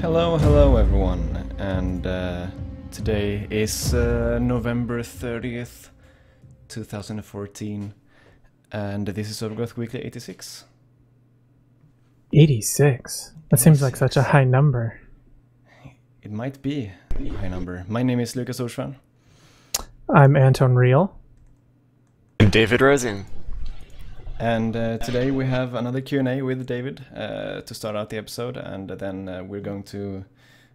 Hello everyone, and today is November 30th, 2014, and this is Overgrowth Weekly 86. 86? That seems like such a high number. It might be a high number. My name is Lucas Orsvan. I'm Anton Reel. I'm David Rosen. And today we have another Q&A with David to start out the episode, and then we're going to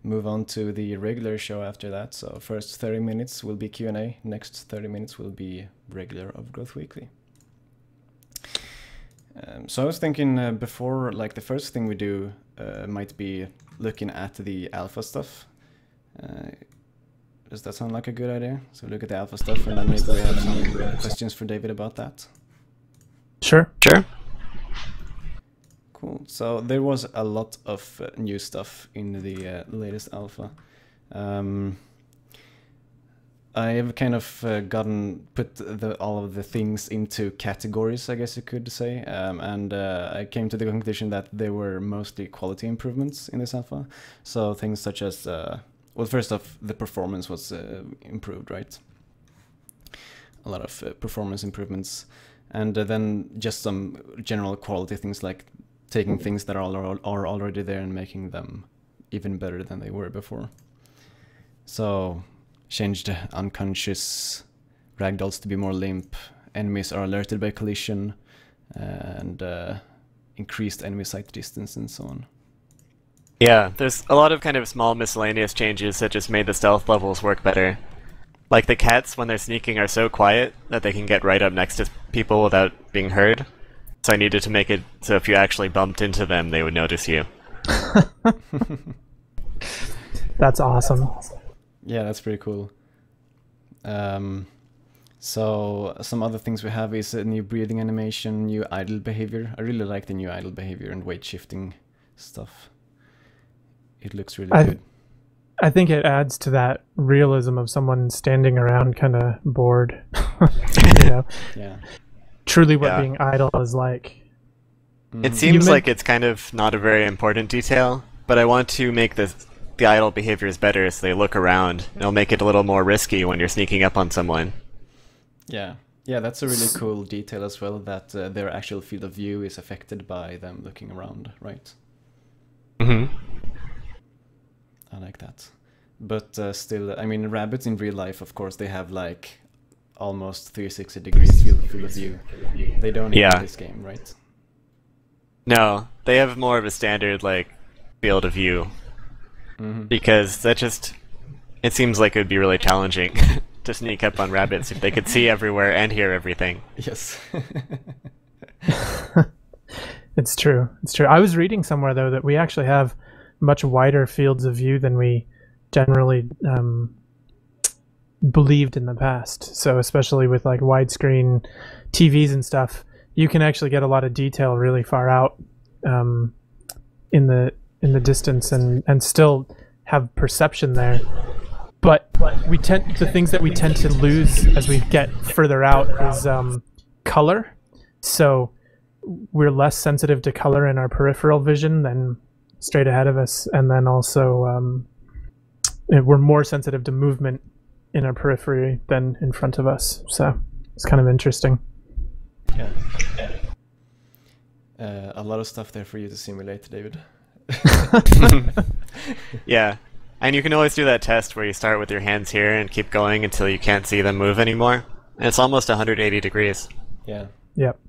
move on to the regular show after that. So first 30 minutes will be Q&A, next 30 minutes will be regular Overgrowth Weekly. So I was thinking before, like the first thing we do might be looking at the alpha stuff. Does that sound like a good idea? So look at the alpha stuff, and then maybe we have some questions for David about that. Sure. Cool. So there was a lot of new stuff in the latest alpha. I have kind of put all of the things into categories, I guess you could say, and I came to the conclusion that they were mostly quality improvements in this alpha. So things such as, well, first off, the performance was improved, right? A lot of performance improvements. And then just some general quality things like taking things that are already there and making them even better than they were before. So changed unconscious ragdolls to be more limp, enemies are alerted by collision, and increased enemy sight distance and so on. Yeah, there's a lot of kind of small miscellaneous changes that just made the stealth levels work better. Like the cats, when they're sneaking, are so quiet that they can get right up next to people without being heard. So I needed to make it so if you actually bumped into them, they would notice you. That's awesome. Yeah, that's pretty cool. So some other things we have is a new breathing animation, new idle behavior. I really like the new idle behavior and weight shifting stuff. It looks really good. I think it adds to that realism of someone standing around kind of bored. You know? Yeah. Truly what being idle is like. It seems like it's kind of not a very important detail, but I want to make the idle behaviors better so they look around. It'll make it a little more risky when you're sneaking up on someone. Yeah, that's a really cool detail as well, that their actual field of view is affected by them looking around, right? Mm-hmm. I like that. But still, I mean, rabbits in real life, of course, they have like almost 360 degrees field of view. They don't in this game, right? No, they have more of a standard like field of view. Mm-hmm. Because that just, it seems like it would be really challenging to sneak up on rabbits if they could see everywhere and hear everything. Yes. It's true. It's true. I was reading somewhere though that we actually have much wider fields of view than we generally believed in the past. So especially with like widescreen TVs and stuff, you can actually get a lot of detail really far out in the distance and still have perception there. But the things that we tend to lose as we get further out is color. So we're less sensitive to color in our peripheral vision than straight ahead of us, and then also we're more sensitive to movement in our periphery than in front of us. So it's kind of interesting. Yeah. A lot of stuff there for you to simulate, David. Yeah, and you can always do that test where you start with your hands here and keep going until you can't see them move anymore. And it's almost 180 degrees. Yeah. Yep.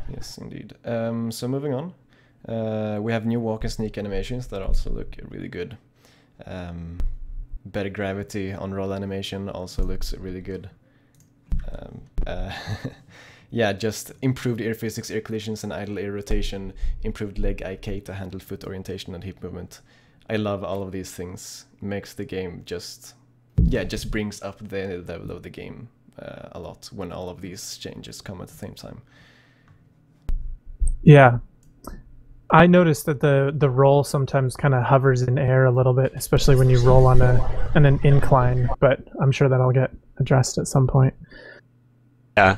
Yes, indeed. So moving on. We have new walk and sneak animations that also look really good. Better gravity on roll animation also looks really good. Yeah, just improved air physics, air collisions, and idle air rotation, improved leg IK to handle foot orientation and hip movement. I love all of these things. Makes the game just brings up the level of the game a lot when all of these changes come at the same time. Yeah. I noticed that the roll sometimes kind of hovers in air a little bit, especially when you roll on an incline, but I'm sure that'll get addressed at some point. Yeah.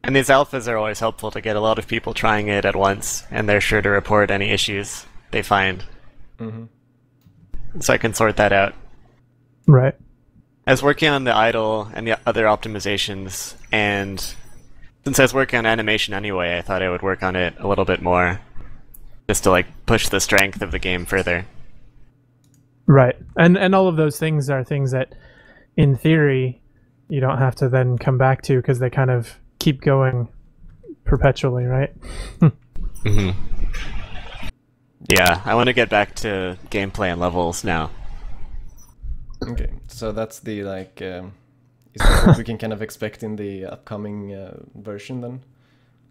And these alphas are always helpful to get a lot of people trying it at once, and they're sure to report any issues they find. Mm-hmm. So I can sort that out. Right. I was working on the idle and the other optimizations, and since I was working on animation anyway, I thought I would work on it a little bit more, just to like push the strength of the game further. Right. And all of those things are things that, in theory, you don't have to then come back to because they kind of keep going perpetually, right? Mm-hmm. Yeah, I want to get back to gameplay and levels now. Okay, so that's the like. Is that what we can kind of expect in the upcoming version then?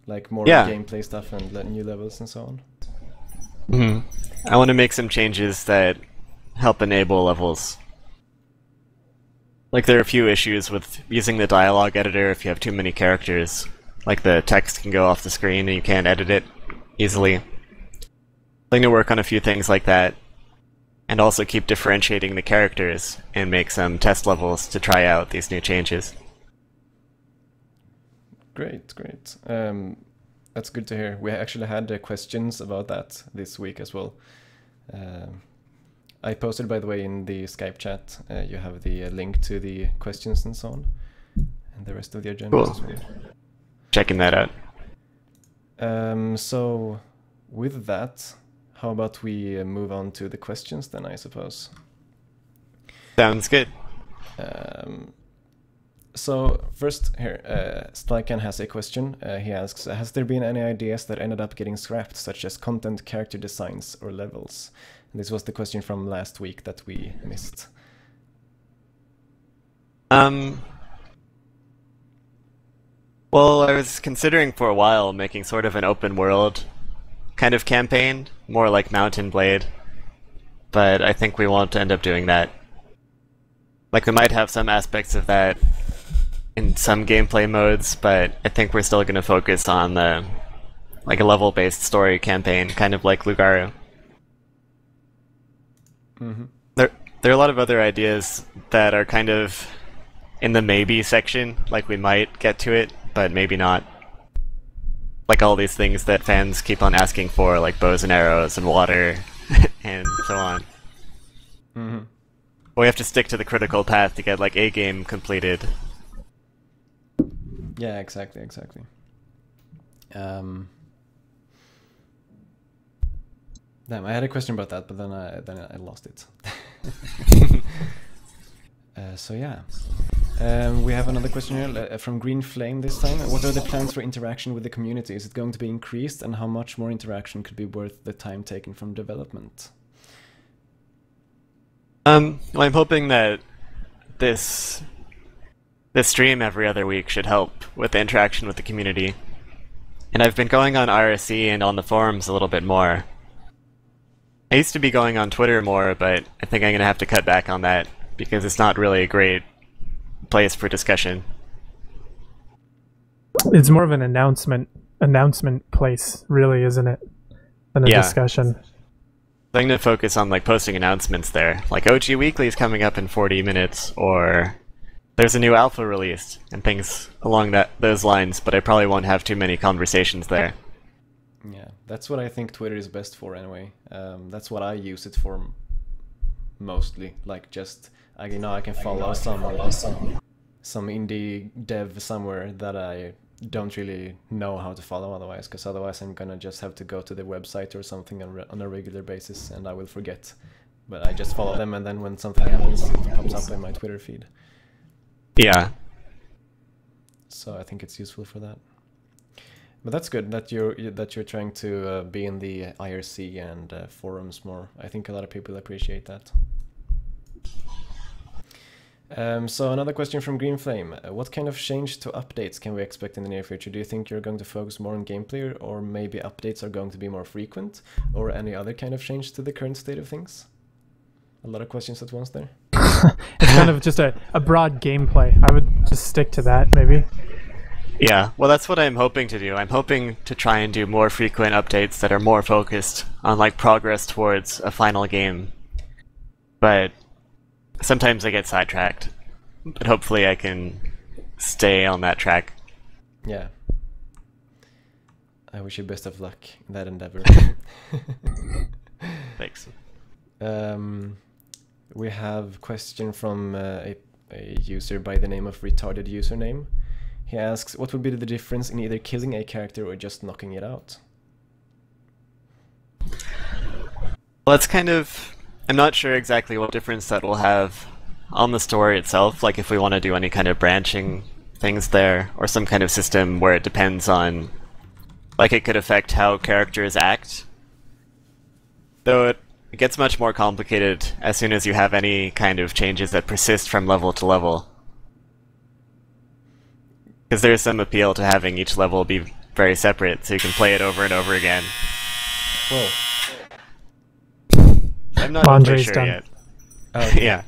Like more gameplay stuff and new levels and so on? Mm-hmm. I want to make some changes that help enable levels. Like there are a few issues with using the dialogue editor if you have too many characters. Like the text can go off the screen and you can't edit it easily. I'm going to work on a few things like that. And also keep differentiating the characters and make some test levels to try out these new changes. Great, great. That's good to hear. We actually had questions about that this week as well. I posted, by the way, in the Skype chat. You have the link to the questions and so on, and the rest of the agenda as well. Checking that out. So, with that, how about we move on to the questions then, I suppose? Sounds good. So first here, Slycan has a question. He asks, has there been any ideas that ended up getting scrapped, such as content, character designs, or levels? And this was the question from last week that we missed. Well, I was considering for a while making sort of an open world kind of campaign, more like Mountain Blade, but I think we won't end up doing that. Like, we might have some aspects of that in some gameplay modes, but I think we're still going to focus on the like a level-based story campaign, kind of like Lugaru. Mm-hmm. There are a lot of other ideas that are kind of in the maybe section, like we might get to it, but maybe not. Like all these things that fans keep on asking for, like bows and arrows and water and so on. Mm-hmm. We have to stick to the critical path to get like a game completed. Yeah, exactly. Damn, I had a question about that, but then I lost it. So yeah. We have another question here from Green Flame this time. What are the plans for interaction with the community? Is it going to be increased, and how much more interaction could be worth the time taken from development? Well, I'm hoping that this stream every other week should help with the interaction with the community. And I've been going on IRC and on the forums a little bit more. I used to be going on Twitter more, but I think I'm going to have to cut back on that because it's not really a great place for discussion. It's more of an announcement place, really, isn't it? Than a discussion. I'm going to focus on like posting announcements there. Like OG Weekly is coming up in 40 minutes, or there's a new alpha released, and things along those lines, but I probably won't have too many conversations there. Yeah, that's what I think Twitter is best for anyway. That's what I use it for mostly. Like just, I can follow some indie dev somewhere that I don't really know how to follow otherwise, because otherwise I'm gonna just have to go to the website or something on a regular basis and I will forget. But I just follow them, and then when something happens, it pops up in my Twitter feed. Yeah. So I think it's useful for that. But that's good that you're trying to be in the IRC and forums more. I think a lot of people appreciate that. So another question from Green Flame. What kind of change to updates can we expect in the near future? Do you think you're going to focus more on gameplay, or maybe updates are going to be more frequent, or any other kind of change to the current state of things? A lot of questions at once there. It's kind of just a broad gameplay. I would just stick to that, maybe. Yeah, well that's what I'm hoping to do. I'm hoping to try and do more frequent updates that are more focused on like progress towards a final game. But sometimes I get sidetracked. But hopefully I can stay on that track. Yeah. I wish you best of luck in that endeavor. Thanks. We have a question from a user by the name of Retarded Username. He asks, what would be the difference in either killing a character or just knocking it out? Well, it's kind of... I'm not sure exactly what difference that will have on the story itself, like if we want to do any kind of branching things there, or some kind of system where it depends on... Like it could affect how characters act. Though it gets much more complicated as soon as you have any kind of changes that persist from level to level. Because there's some appeal to having each level be very separate, so you can play it over and over again. Whoa. I'm not totally sure done. yet. Oh, okay. Yeah.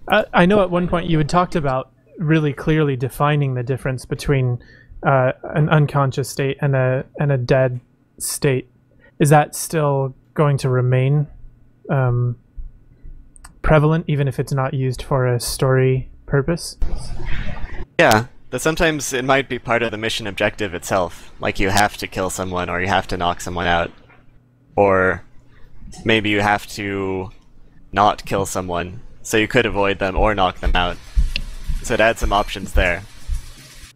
I know at one point you had talked about really clearly defining the difference between an unconscious state and a dead state. Is that still going to remain prevalent, even if it's not used for a story purpose? Yeah, but sometimes it might be part of the mission objective itself. Like you have to kill someone, or you have to knock someone out. Or maybe you have to not kill someone, so you could avoid them or knock them out. So it adds some options there.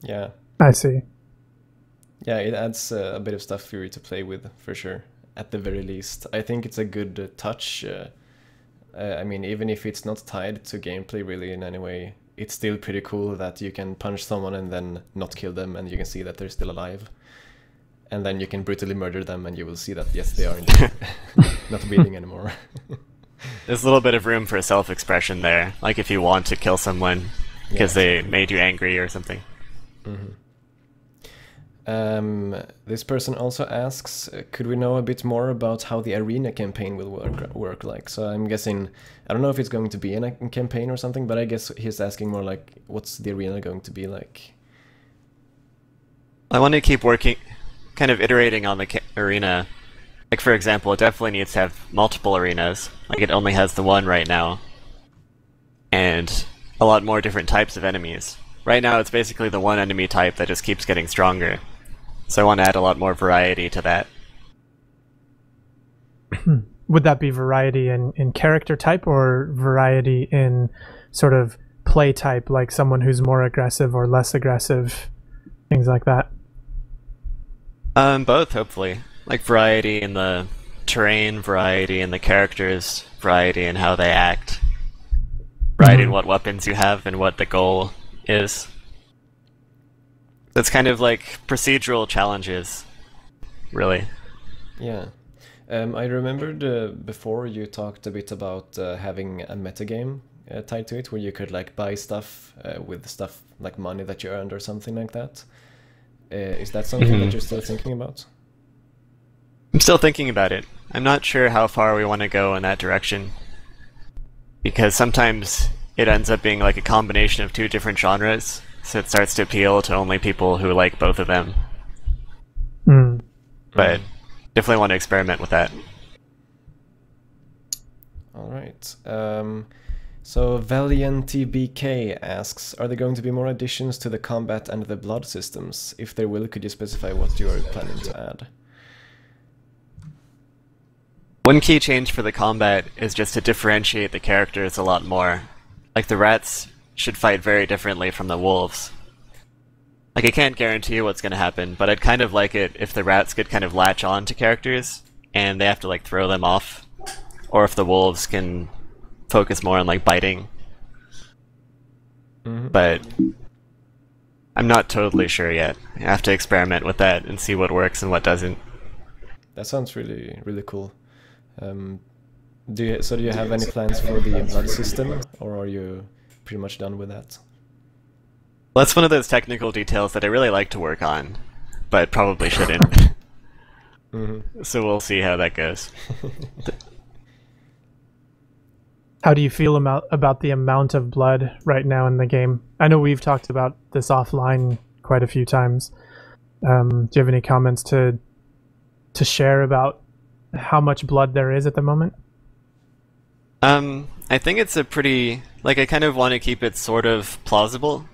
Yeah. I see. Yeah, it adds a bit of stuff for you to play with, for sure. At the very least. I think it's a good touch. I mean, even if it's not tied to gameplay really in any way, it's still pretty cool that you can punch someone and then not kill them, and you can see that they're still alive. And then you can brutally murder them, and you will see that, yes, they are indeed not bleeding anymore. There's a little bit of room for self-expression there, like if you want to kill someone because they made you angry or something. Mm-hmm. This person also asks, could we know a bit more about how the arena campaign will work like? So I'm guessing, I don't know if it's going to be in a campaign or something, but I guess he's asking more like, what's the arena going to be like? I want to keep working, kind of iterating on the arena. Like for example, it definitely needs to have multiple arenas. Like it only has the one right now. And a lot more different types of enemies. Right now it's basically the one enemy type that just keeps getting stronger. So I want to add a lot more variety to that. Would that be variety in character type or variety in sort of play type, like someone who's more aggressive or less aggressive, things like that? Both, hopefully. Like variety in the terrain, variety in the characters, variety in how they act, variety in what weapons you have and what the goal is. It's kind of like procedural challenges, really. Yeah. I remembered before you talked a bit about having a metagame tied to it, where you could like buy stuff with stuff like money that you earned or something like that. Is that something that you're still thinking about? I'm still thinking about it. I'm not sure how far we want to go in that direction. Because sometimes it ends up being like a combination of two different genres, so it starts to appeal to only people who like both of them. But definitely want to experiment with that. Alright. So Valiant TBK asks, are there going to be more additions to the combat and the blood systems? If there will, could you specify what you are planning to add? One key change for the combat is just to differentiate the characters a lot more. Like the rats should fight very differently from the wolves. Like I can't guarantee what's going to happen, but I'd kind of like it if the rats could kind of latch on to characters and they have to like throw them off. Or if the wolves can focus more on like biting. But I'm not totally sure yet. I have to experiment with that and see what works and what doesn't. That sounds really, really cool. Do you have any plans for the blood system, or are you pretty much done with that? Well, that's one of those technical details that I really like to work on, but probably shouldn't. So we'll see how that goes. How do you feel about the amount of blood right now in the game? I know we've talked about this offline quite a few times. Do you have any comments to share about how much blood there is at the moment? I think it's a pretty... Like, I kind of want to keep it sort of plausible.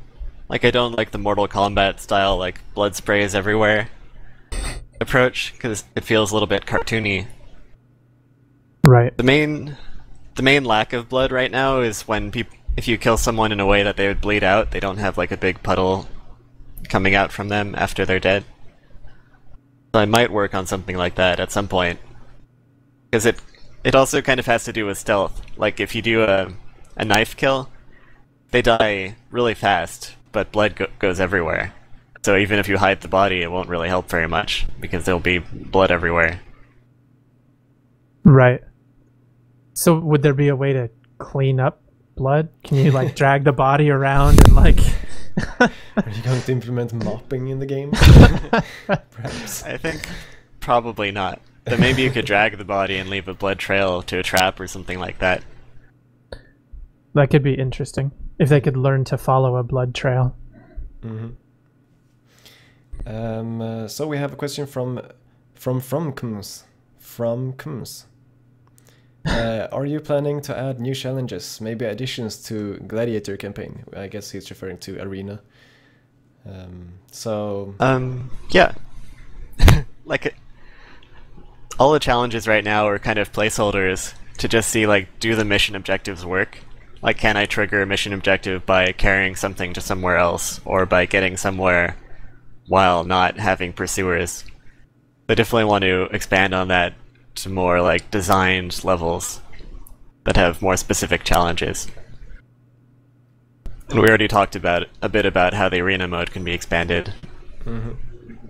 Like, I don't like the Mortal Kombat style, like, blood sprays everywhere approach, because it feels a little bit cartoony. Right. The main lack of blood right now is when if you kill someone in a way that they would bleed out, they don't have like a big puddle coming out from them after they're dead. So I might work on something like that at some point. Because it also kind of has to do with stealth. Like if you do a knife kill, they die really fast, but blood goes everywhere. So even if you hide the body, it won't really help very much, because there'll be blood everywhere. Right. So would there be a way to clean up blood? Can you like drag the body around and like... Are you going to implement mopping in the game? Perhaps. I think probably not. But maybe you could drag the body and leave a blood trail to a trap or something like that. That could be interesting. If they could learn to follow a blood trail. Mm-hmm. So we have a question from Kums. From Kums. Are you planning to add new challenges, maybe additions to Gladiator campaign? I guess he's referring to Arena. Yeah. Like, all the challenges right now are kind of placeholders to just see, like, do the mission objectives work? Like, can I trigger a mission objective by carrying something to somewhere else, or by getting somewhere while not having pursuers? I definitely want to expand on that to more, like, designed levels that have more specific challenges. And we already talked about a bit about how the arena mode can be expanded. Mm-hmm.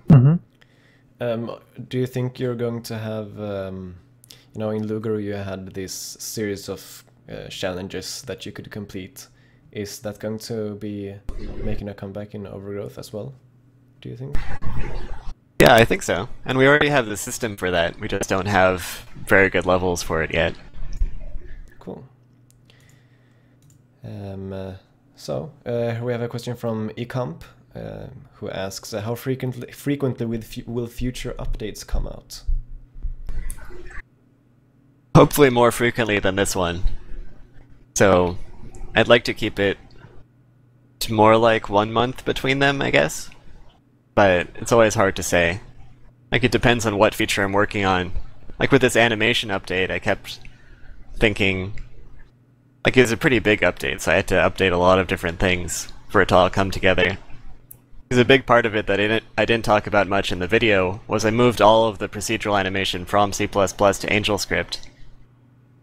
Mm-hmm. Do you think you're going to have, you know, in Lugaru you had this series of challenges that you could complete. Is that going to be making a comeback in Overgrowth as well, do you think? Yeah, I think so. And we already have the system for that. We just don't have very good levels for it yet. Cool. We have a question from Ecomp, who asks, how frequently will future updates come out? Hopefully more frequently than this one. So, I'd like to keep it to more like 1 month between them, I guess. But it's always hard to say. Like, it depends on what feature I'm working on. Like with this animation update, I kept thinking, like, it was a pretty big update, so I had to update a lot of different things for it to all come together. Because a big part of it that I didn't talk about much in the video was I moved all of the procedural animation from C++ to AngelScript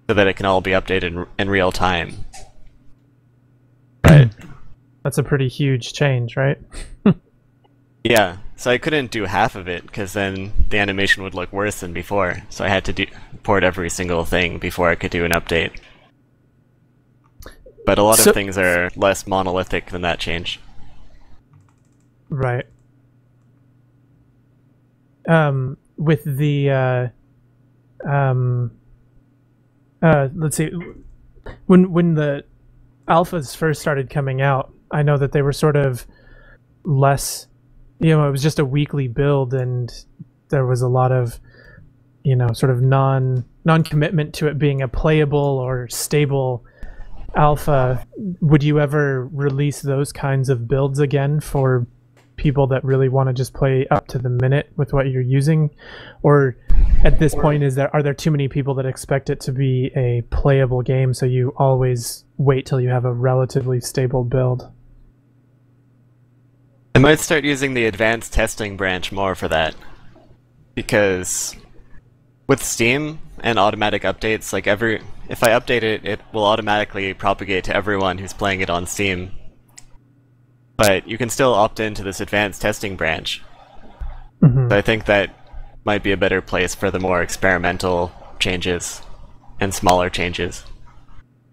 so that it can all be updated in real time. But that's a pretty huge change, right? yeah, so I couldn't do half of it because then the animation would look worse than before. So I had to port every single thing before I could do an update. But a lot of things are less monolithic than that change. Right. With the let's see, when the alphas first started coming out, I know that they were sort of less, you know, it was just a weekly build, and there was a lot of, you know, sort of non-commitment to it being a playable or stable alpha. Would you ever release those kinds of builds again for people that really want to just play up to the minute with what you're using? Or at this point, are there too many people that expect it to be a playable game, so you always wait till you have a relatively stable build? I might start using the advanced testing branch more for that. Because with Steam and automatic updates, like if I update it, it will automatically propagate to everyone who's playing it on Steam. But you can still opt into this advanced testing branch. Mm-hmm. So I think that might be a better place for the more experimental changes and smaller changes.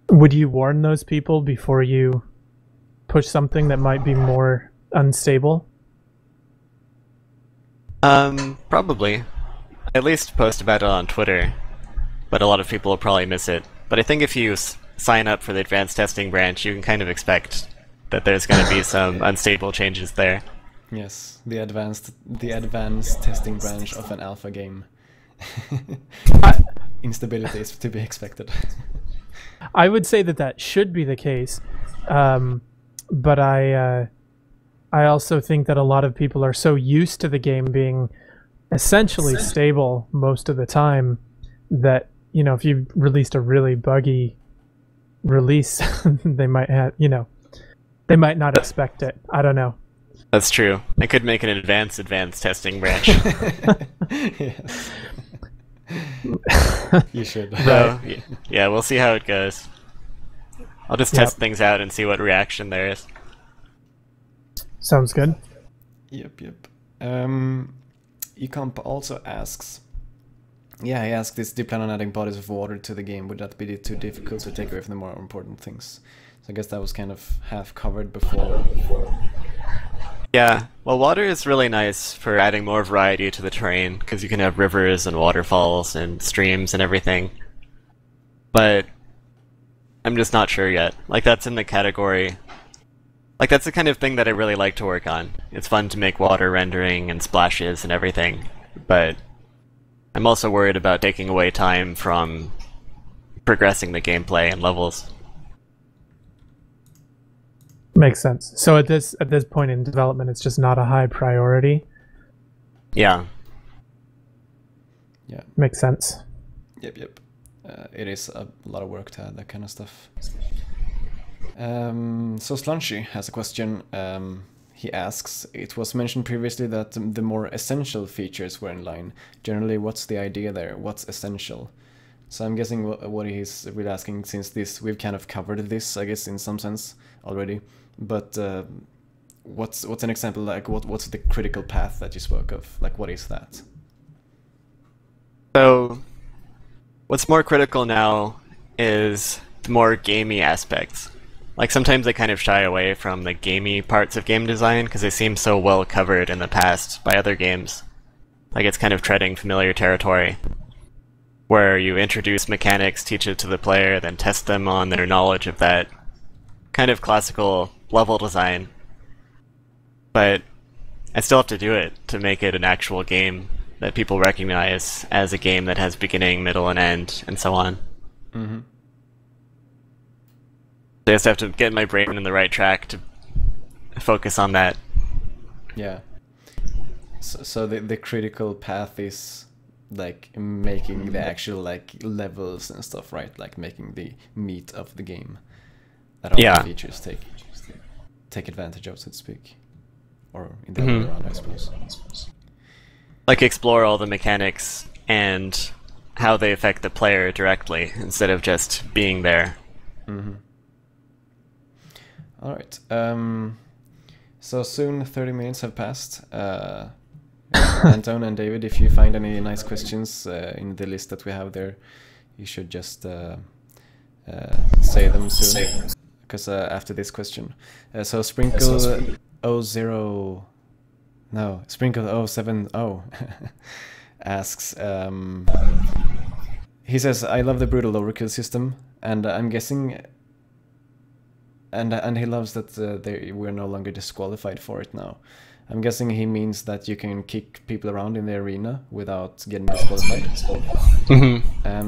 Would you warn those people before you push something that might be more unstable? Probably. At least post about it on Twitter, but a lot of people will probably miss it. But I think if you sign up for the advanced testing branch, you can kind of expect that there's going to be some unstable changes there. Yes, the advanced testing branch of an alpha game. Instability is to be expected. I would say that should be the case, but I also think that a lot of people are so used to the game being essentially stable most of the time that if you released a really buggy release, they might have, they might not expect it. I don't know. That's true. I could make an advanced testing branch. Yes. You should. So, yeah, we'll see how it goes. I'll just test things out and see what reaction there is. Sounds good. Yep. Ecomp also asks, he asked this, do you plan on adding bodies of water to the game? Would that be too difficult to take away from the more important things? So I guess that was kind of half covered before. Yeah, well, water is really nice for adding more variety to the terrain, because you can have rivers and waterfalls and streams and everything. But I'm just not sure yet. Like, that's in the category... Like, that's the kind of thing that I really like to work on. It's fun to make water rendering and splashes and everything, but I'm also worried about taking away time from progressing the gameplay and levels. Makes sense. So at this point in development, it's just not a high priority. Yeah. Yeah. Makes sense. Yep. It is a lot of work to add that kind of stuff. So Slunchy has a question. He asks, it was mentioned previously that the more essential features were in line. Generally, what's the idea there? What's essential? So I'm guessing what he's really asking, since we've kind of covered this, I guess, in some sense already. But what's an example? Like, what's the critical path that you spoke of? Like, what is that? So, what's more critical now is the more gamey aspects. Like, sometimes I kind of shy away from the gamey parts of game design because they seem so well covered in the past by other games. Like, it's kind of treading familiar territory, where you introduce mechanics, teach it to the player, then test them on their knowledge of that. Kind of classical level design. But I still have to do it to make it an actual game that people recognize as a game that has beginning, middle, and end, and so on. Mm-hmm. I just have to get my brain in the right track to focus on that. Yeah. So the critical path is like making the actual like levels and stuff, right? Like making the meat of the game that all the features take advantage of, so to speak, or in the other way around, I suppose. Like explore all the mechanics and how they affect the player directly instead of just being there. Mm-hmm. All right. So soon 30 minutes have passed. Anton and David, if you find any nice questions in the list that we have there, you should just say them soon. Because after this question. So Sprinkle 070 asks, he says, I love the brutal overkill system, and I'm guessing... And he loves that we're no longer disqualified for it now. I'm guessing he means that you can kick people around in the arena without getting disqualified.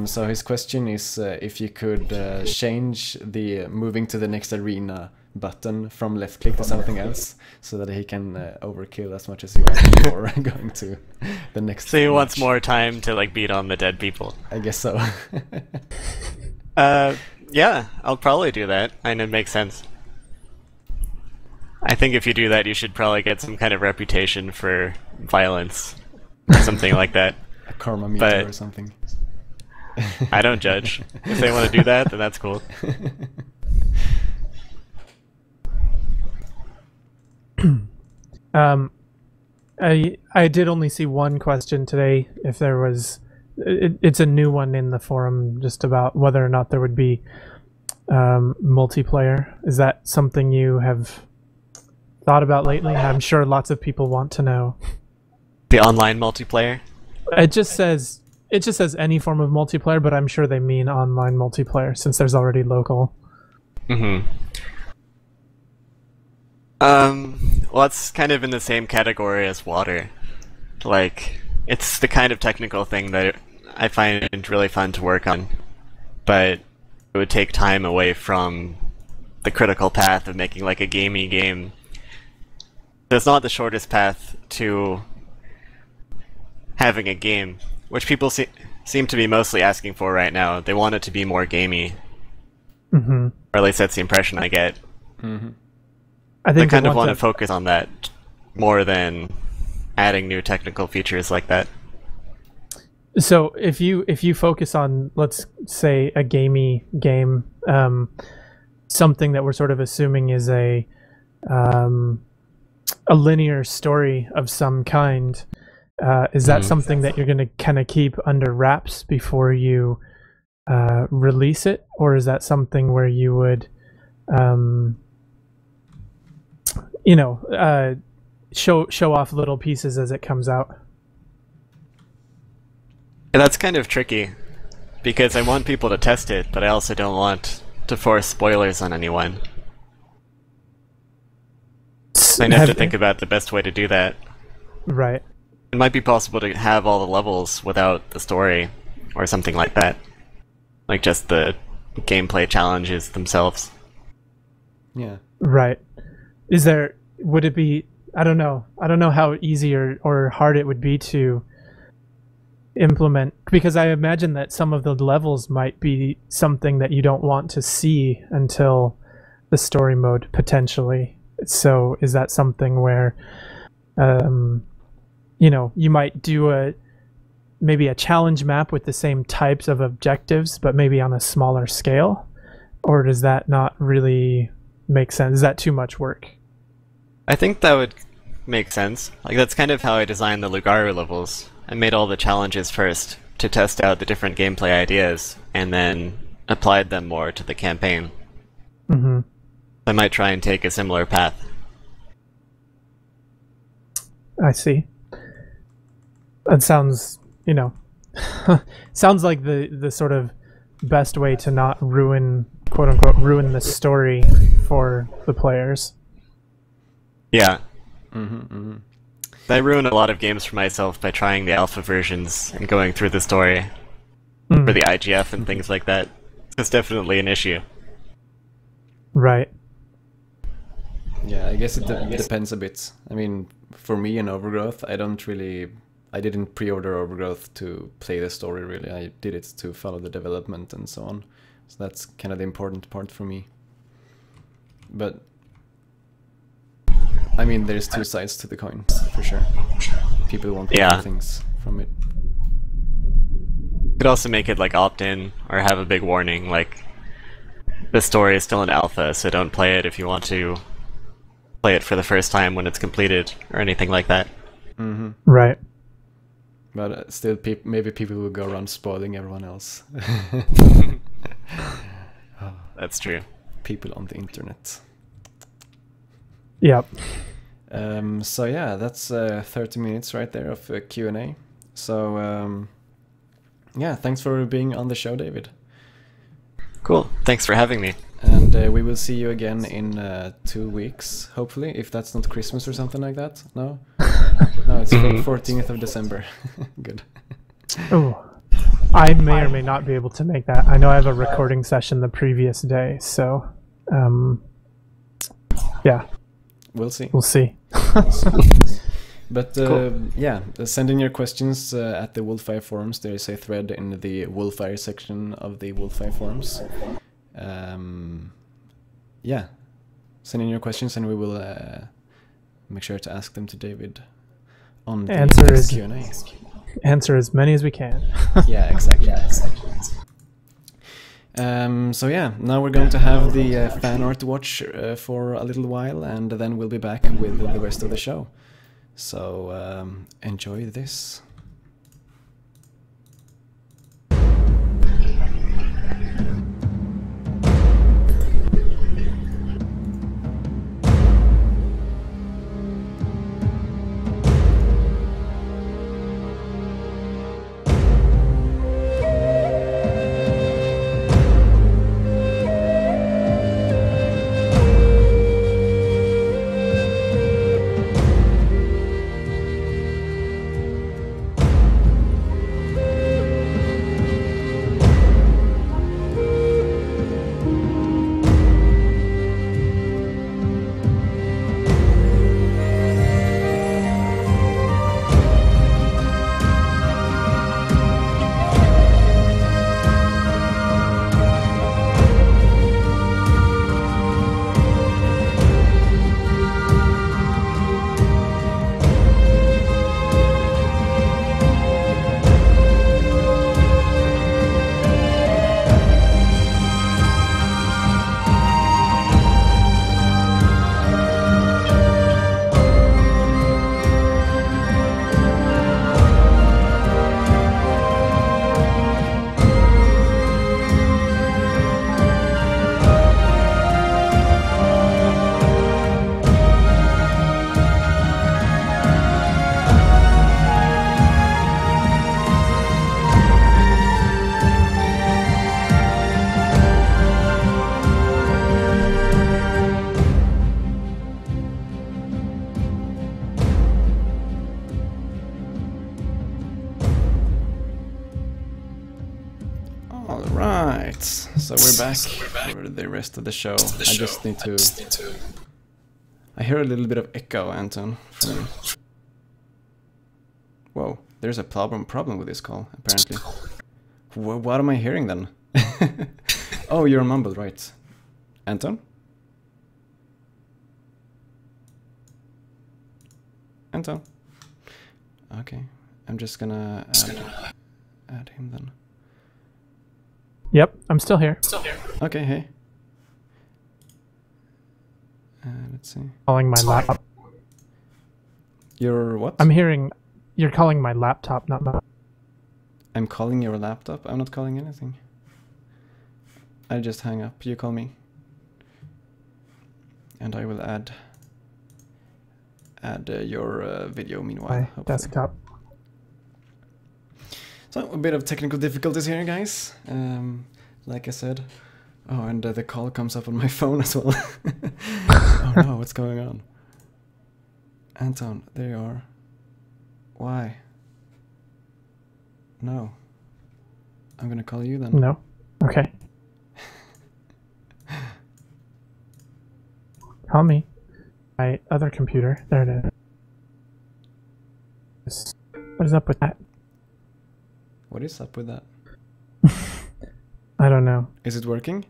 So his question is if you could change the moving to the next arena button from left click to something else, so that he can overkill as much as he wants before going to the next. So he wants more time to like beat on the dead people. I guess so. Yeah, I'll probably do that, and it makes sense. I think if you do that, you should probably get some kind of reputation for violence, or something like that. A karma meter or something. I don't judge. If they want to do that, then that's cool. I did only see one question today. If there was, it's a new one in the forum, just about whether or not there would be multiplayer. Is that something you have thought about lately? I'm sure lots of people want to know. The online multiplayer? It just says any form of multiplayer, but I'm sure they mean online multiplayer since there's already local. Well, it's kind of in the same category as water. Like, it's the kind of technical thing that I find really fun to work on, but it would take time away from the critical path of making like a gamey game. So it's not the shortest path to having a game. which people seem to be mostly asking for right now. They want it to be more gamey. Mm-hmm. Or at least that's the impression I get. Mm-hmm. I think they kind of want to focus on that more than adding new technical features like that. So if you focus on, let's say, a gamey game, something that we're sort of assuming is a linear story of some kind, is that something that you're going to kind of keep under wraps before you release it, or is that something where you would, show off little pieces as it comes out? And that's kind of tricky, because I want people to test it, but I also don't want to force spoilers on anyone. So I have to think about the best way to do that. Right. It might be possible to have all the levels without the story, or something like that. Like just the gameplay challenges themselves. Yeah. Right. Would it be, I don't know how easy or hard it would be to implement, because I imagine that some of the levels might be something that you don't want to see until the story mode, potentially. So is that something where you might do maybe a challenge map with the same types of objectives but maybe on a smaller scale, or does that not really make sense? Is that too much work? I think that would make sense. Like, that's kind of how I designed the Lugaru levels. I made all the challenges first to test out the different gameplay ideas, and then applied them more to the campaign. Mm-hmm. I might try and take a similar path. I see. That sounds, sounds like the sort of best way to not ruin, quote unquote, ruin the story for the players. Yeah. Mm-hmm, mm-hmm. I ruin a lot of games for myself by trying the alpha versions and going through the story for the IGF and things like that. It's definitely an issue. Right. Yeah, I guess it depends a bit. I mean, for me in Overgrowth, I didn't pre-order Overgrowth to play the story, really. I did it to follow the development and so on. So that's kind of the important part for me. But I mean, there's two sides to the coin, for sure. People want things from it. You could also make it like opt-in, or have a big warning, like, the story is still in alpha, so don't play it if you want to play it for the first time when it's completed, or anything like that. Mm-hmm. Right. But still, maybe people will go around spoiling everyone else. That's true. People on the internet. Yep. So yeah, that's 30 minutes right there of Q&A. So yeah, thanks for being on the show, David. Cool. Thanks for having me. And we will see you again in 2 weeks, hopefully, if that's not Christmas or something like that. No? No, it's 14th of December. Good. Oh, I may or may not be able to make that. I know I have a recording session the previous day, so yeah. We'll see. We'll see. But Cool. yeah, send in your questions at the Wolfire forums. There is a thread in the Wolfire section of the Wolfire forums. Yeah, send in your questions and we will make sure to ask them to David on the next Q&A. Answer as many as we can. Yeah, exactly. So yeah, now we're going to have the fan art watch for a little while, and then we'll be back with the rest of the show. So enjoy this. Right, so we're back for the rest of the show. I just need to... I hear a little bit of echo, Anton, from you. Whoa, there's a problem with this call, apparently. What am I hearing then? Oh, you're mumbled, right. Anton? Anton? Okay, I'm just gonna add him then. Yep, I'm still here. Okay, hey. Let's see. Calling my laptop. You're what? I'm hearing you're calling my laptop, not my... I'm calling your laptop? I'm not calling anything. I just hang up. You call me. And I will add your video meanwhile. my hopefully. desktop. So, a bit of technical difficulties here, guys. Like I said. Oh, and the call comes up on my phone as well. Oh no, what's going on? Anton, there you are. Why? No. I'm gonna call you then. No? Okay. Call me. My other computer. There it is. What is up with that? What is up with that? I don't know. Is it working?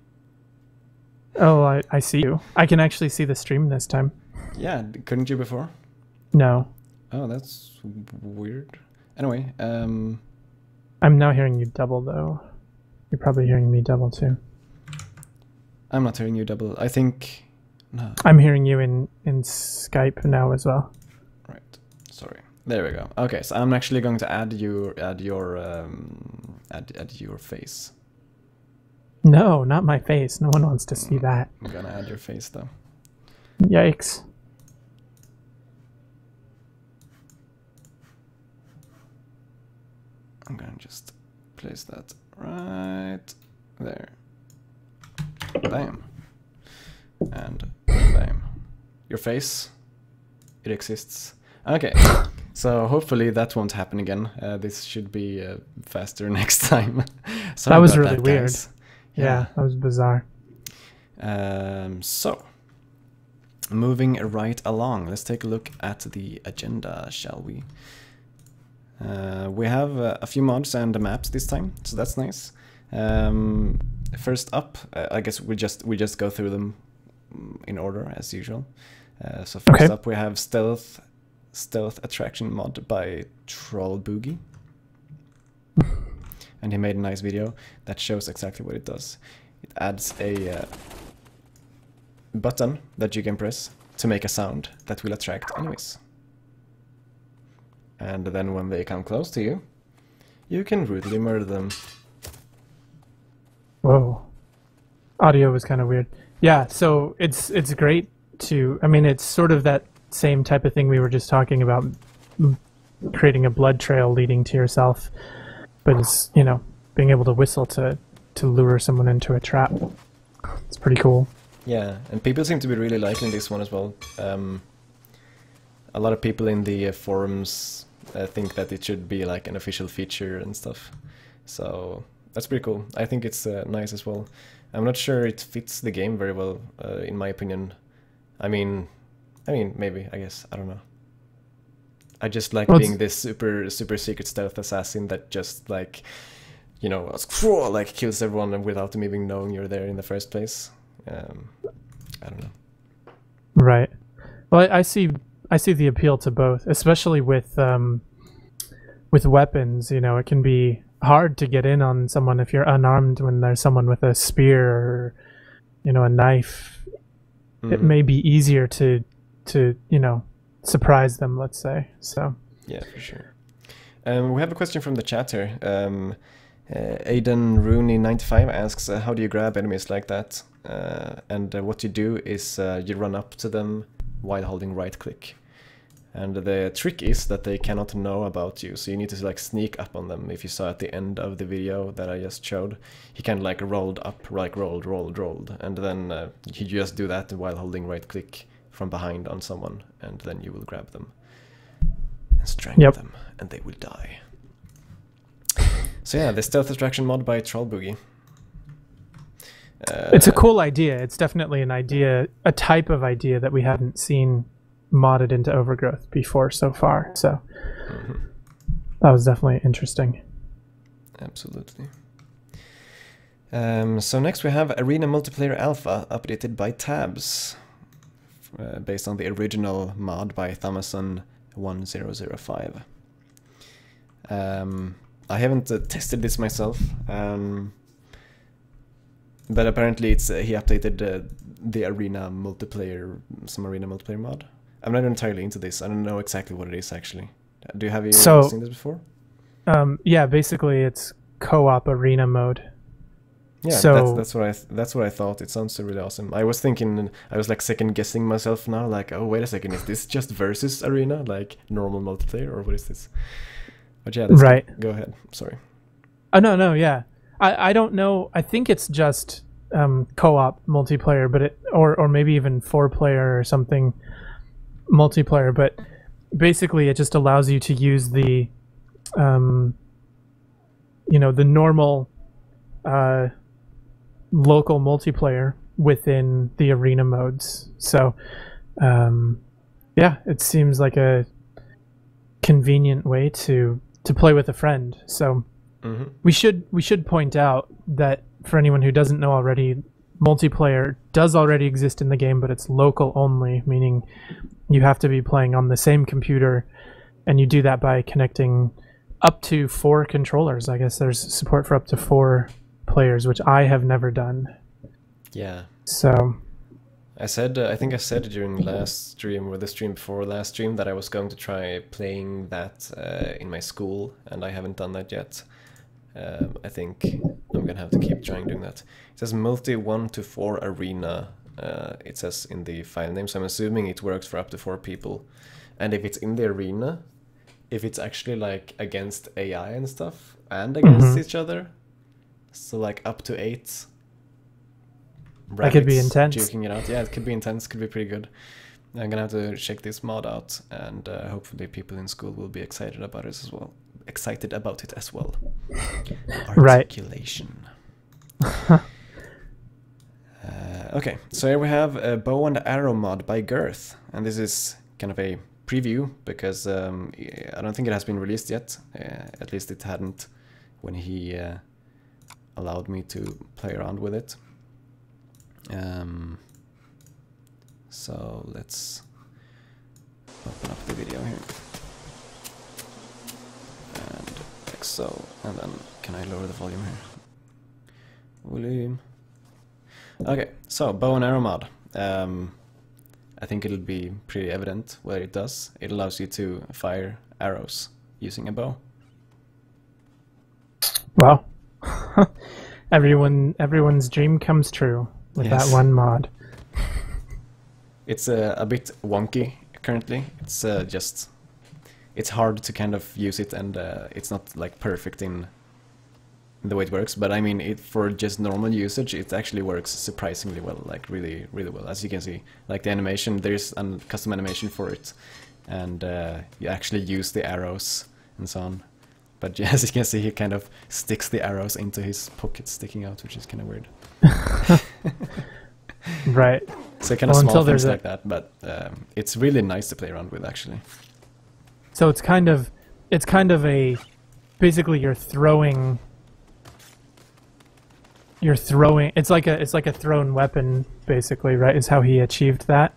Oh, I see you. I can actually see the stream this time. Yeah, couldn't you before? No. Oh, that's weird. Anyway, I'm now hearing you double, though. You're probably hearing me double, too. I'm not hearing you double. I think... No. I'm hearing you in Skype now as well. Right. Sorry. There we go. Okay, so I'm actually going to add your face. No, not my face. No one wants to see that. I'm gonna add your face though. Yikes. I'm gonna just place that right there. Bam. And bam. Your face. It exists. Okay. So hopefully that won't happen again. This should be faster next time. That was really weird. Guys. Yeah, that was bizarre. So, moving right along, let's take a look at the agenda, shall we? We have a few mods and maps this time, so that's nice. First up, I guess we just go through them in order as usual. So first up, we have stealth attraction mod by Troll Boogie. And he made a nice video that shows exactly what it does. It adds a button that you can press to make a sound that will attract enemies. And then when they come close to you, you can brutally murder them. Whoa. Audio was kind of weird. Yeah, so it's great to... I mean, it's sort of that same type of thing we were just talking about, creating a blood trail leading to yourself. But it's, you know, being able to whistle to lure someone into a trap. It's pretty cool. Yeah, and people seem to be really liking this one as well. A lot of people in the forums think that it should be like an official feature and stuff. So that's pretty cool. I think it's nice as well. I'm not sure it fits the game very well, in my opinion. I mean, maybe, I guess. I don't know. I just like being this super secret stealth assassin that just like, you know, like kills everyone without them even knowing you're there in the first place. I don't know. Right. Well, I see the appeal to both, especially with weapons. You know, it can be hard to get in on someone if you're unarmed when there's someone with a spear or, you know, a knife. Mm-hmm. It may be easier to you know, surprise them, let's say. So yeah, for sure. We have a question from the chat here. Aidan Rooney 95 asks, how do you grab enemies like that? And what you do is you run up to them while holding right click. And the trick is that they cannot know about you, so you need to like sneak up on them. If you saw at the end of the video that I just showed, he kind of like rolled up, like rolled, and then you just do that while holding right click from behind on someone, and then you will grab them and strangle them, and they will die. So yeah, the stealth attraction mod by Troll Boogie. It's a cool idea. It's definitely an idea, a type of idea that we hadn't seen modded into Overgrowth before so far. So that was definitely interesting. Absolutely. So next we have Arena Multiplayer Alpha updated by tabs, based on the original mod by Thomason1005. I haven't tested this myself, but apparently it's he updated the Arena Multiplayer, some Arena Multiplayer mod. I'm not entirely into this. I don't know exactly what it is actually. Have you seen this before? Yeah, basically it's co-op arena mode. Yeah, so that's what I thought. It sounds really awesome. I was thinking, I was like second guessing myself now, like, oh wait a second, is this just versus arena, like normal multiplayer, or what is this? But yeah, that's right. Go ahead. Sorry. Oh no, yeah. I don't know. I think it's just co-op multiplayer, but or maybe even 4-player or something multiplayer. But basically, it just allows you to use the the normal local multiplayer within the arena modes. So yeah, it seems like a convenient way to play with a friend. So we should point out that for anyone who doesn't know already, multiplayer does already exist in the game, but it's local only, meaning you have to be playing on the same computer, and you do that by connecting up to 4 controllers. I guess there's support for up to 4 players, which I have never done. Yeah. So I think I said during last stream or the stream before last stream that I was going to try playing that in my school, and I haven't done that yet. I think I'm gonna have to keep trying doing that. It says multi 1 to 4 arena. It says in the file name, so I'm assuming it works for up to 4 people. And if it's in the arena, if it's actually like against AI and stuff and against each other, so like up to 8. That could be intense. Juking it out. Yeah, it could be intense. Could be pretty good. I'm gonna have to check this mod out, and hopefully people in school will be excited about it as well. Articulation. Right. Okay, so here we have a bow and arrow mod by Girth, and this is kind of a preview because I don't think it has been released yet. At least it hadn't when he allowed me to play around with it. So let's open up the video here, and like so, and then can I lower the volume here? Volume. Okay, so bow and arrow mod. I think it'll be pretty evident what it does. It allows you to fire arrows using a bow. Wow. Everyone's dream comes true with that one mod. It's a bit wonky currently. It's it's hard to kind of use it, and it's not like perfect in the way it works. But I mean, for just normal usage, it actually works surprisingly well, like really, really well. As you can see, like the animation, there's a custom animation for it, and you actually use the arrows and so on. But as you can see, he kind of sticks the arrows into his pocket sticking out, which is kind of weird. Right. So kind of small things like that, but it's really nice to play around with, actually. So it's kind of a, basically you're throwing. It's like a thrown weapon, basically, right? Is how he achieved that.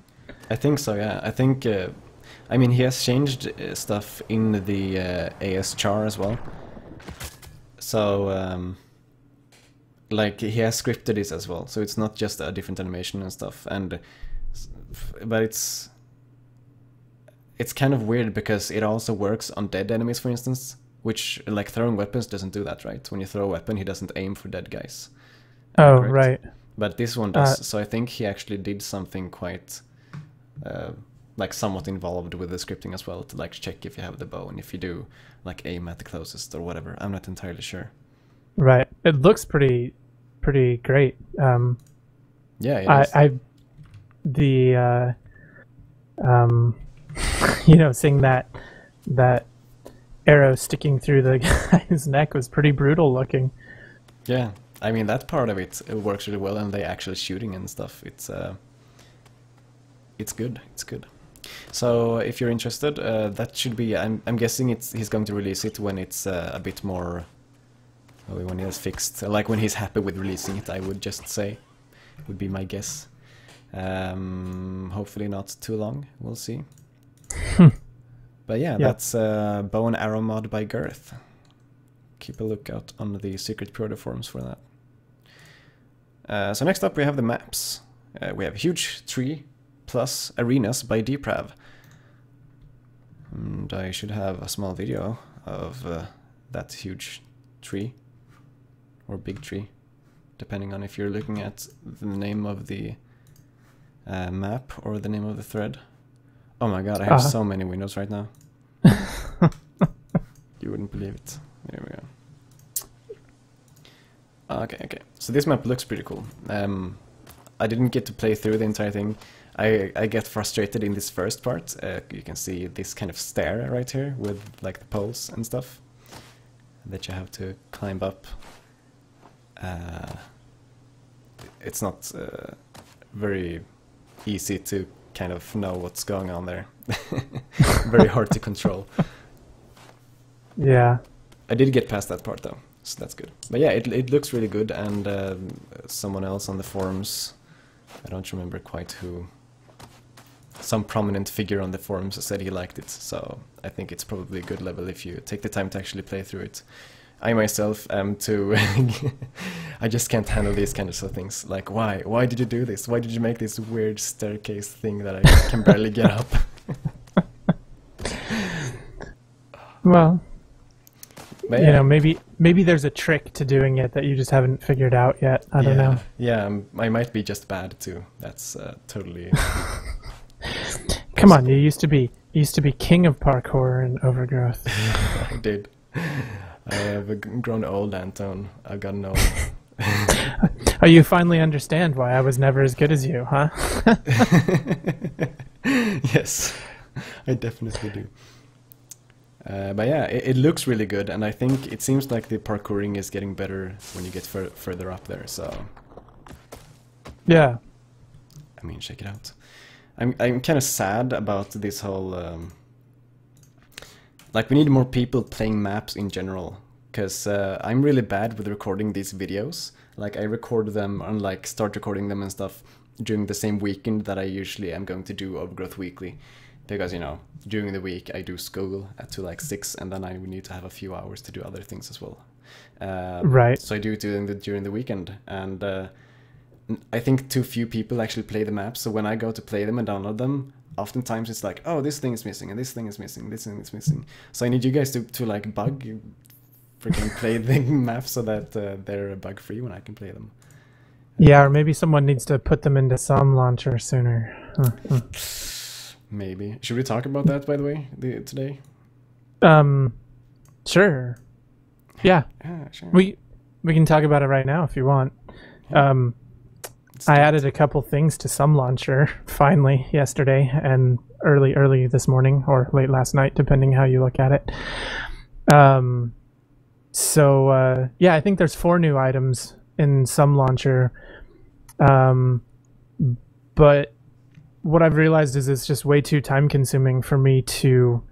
I think so. Yeah, I think. I mean, he has changed stuff in the AS char as well. So, like, he has scripted this as well. So it's not just a different animation and stuff. But it's kind of weird because it also works on dead enemies, for instance. Which, like, throwing weapons doesn't do that, right? When you throw a weapon, he doesn't aim for dead guys. Oh, correct? right. But this one does. So I think he actually did something quite... like somewhat involved with the scripting as well, to like check if you have the bow and if you do like aim at the closest or whatever. I'm not entirely sure. It looks pretty great. Yeah, seeing that arrow sticking through the guy's neck was pretty brutal looking. Yeah, I mean, that part of it works really well, and they actually shooting and stuff. It's good. It's good. So if you're interested, that should be. I'm guessing he's going to release it when it's a bit more. When he has fixed, like when he's happy with releasing it, I would just say, would be my guess. Hopefully not too long. We'll see. But yeah, that's Bow and Arrow mod by Girth. Keep a lookout on the secret pre-order forums for that. So next up we have the maps. We have Huge Tree plus Arenas by Deprav. And I should have a small video of that huge tree. Or big tree. Depending on if you're looking at the name of the map or the name of the thread. Oh my god, I have so many windows right now. You wouldn't believe it. There we go. Okay. So this map looks pretty cool. I didn't get to play through the entire thing. I get frustrated in this first part. You can see this kind of stair right here with like the poles and stuff that you have to climb up. It's not very easy to kind of know what's going on there. Very hard to control. Yeah. I did get past that part though, so that's good. But yeah, it looks really good, and someone else on the forums, I don't remember quite who, some prominent figure on the forums said he liked it, so I think it's probably a good level if you take the time to actually play through it. I myself am too... I just can't handle these kinds of things. Like, why? Why did you do this? Why did you make this weird staircase thing that I can barely get up? Well, but you know, maybe there's a trick to doing it that you just haven't figured out yet. I don't know. Yeah, I might be just bad too. That's totally... Come on, you used to be king of parkour in Overgrowth. I did. I have grown old, Anton. I've gotten old. Oh, you finally understand why I was never as good as you, huh? Yes, I definitely do. But yeah, it looks really good, and I think it seems like the parkouring is getting better when you get further up there, so... Yeah. I mean, check it out. I'm kind of sad about this whole... like, we need more people playing maps in general, because I'm really bad with recording these videos. Like, I record them and like start recording them and stuff during the same weekend that I usually am going to do Overgrowth Weekly, because, you know, during the week I do school to like 6, and then I need to have a few hours to do other things as well. Right. So I do it during the weekend, and I think too few people actually play the maps. So when I go to play them and download them, oftentimes it's like, oh, this thing is missing, and this thing is missing, this thing is missing. So I need you guys to like freaking play the maps so that they're bug free when I can play them. Yeah, or maybe someone needs to put them into some launcher sooner. Maybe. Should we talk about that, by the way, today? Sure. Yeah. Sure. We can talk about it right now if you want. Yeah. I added a couple things to some launcher finally yesterday and early this morning or late last night, depending how you look at it. So yeah, I think there's 4 new items in some launcher. But what I've realized is it's just way too time consuming for me to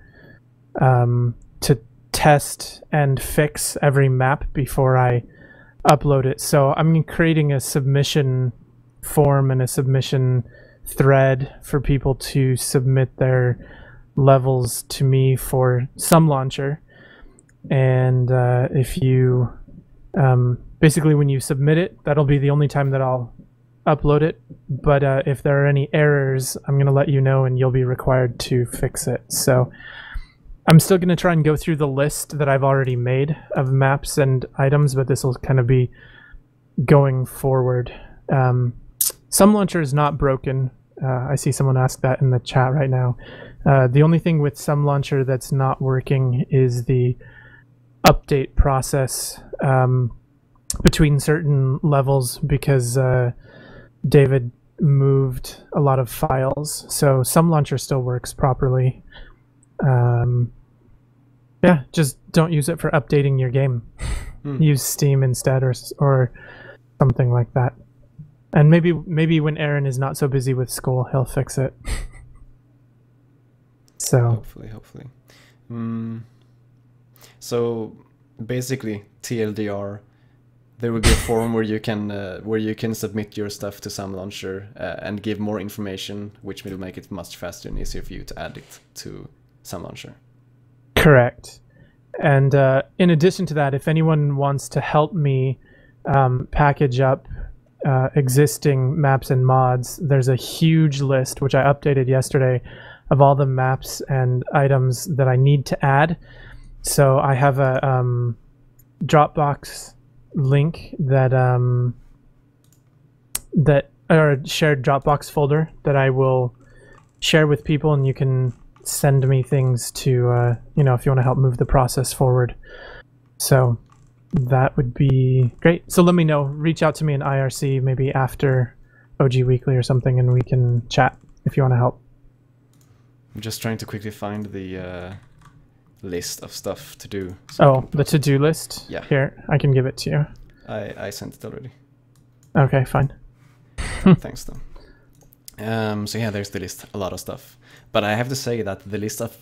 test and fix every map before I upload it. So I'm creating a submission form and a submission thread for people to submit their levels to me for some launcher. And if you basically when you submit it, that'll be the only time that I'll upload it. But if there are any errors, I'm going to let you know and you'll be required to fix it. So I'm still going to try and go through the list that I've already made of maps and items, but this will kind of be going forward. Some launcher is not broken. I see someone ask that in the chat right now. The only thing with some launcher that's not working is the update process between certain levels, because David moved a lot of files. So some launcher still works properly. Yeah, just don't use it for updating your game. Use Steam instead, or something like that. And maybe when Aaron is not so busy with school, he'll fix it. So Hopefully. So basically, TLDR, there will be a forum where you can submit your stuff to Sam Launcher and give more information, which will make it much faster and easier for you to add it to Sam Launcher. correct. And in addition to that, if anyone wants to help me package up existing maps and mods, there's a huge list, which I updated yesterday, of all the maps and items that I need to add. So I have a Dropbox link that or a shared Dropbox folder that I will share with people, and you can send me things to if you want to help move the process forward. So that would be great. So let me know. Reach out to me in IRC maybe after OG Weekly or something, and we can chat if you want to help. I'm just trying to quickly find the list of stuff to do. So the to-do list? Yeah. Here, I can give it to you. I sent it already. Okay, fine. Thanks, though. So yeah, there's the list. A lot of stuff. But I have to say that the list of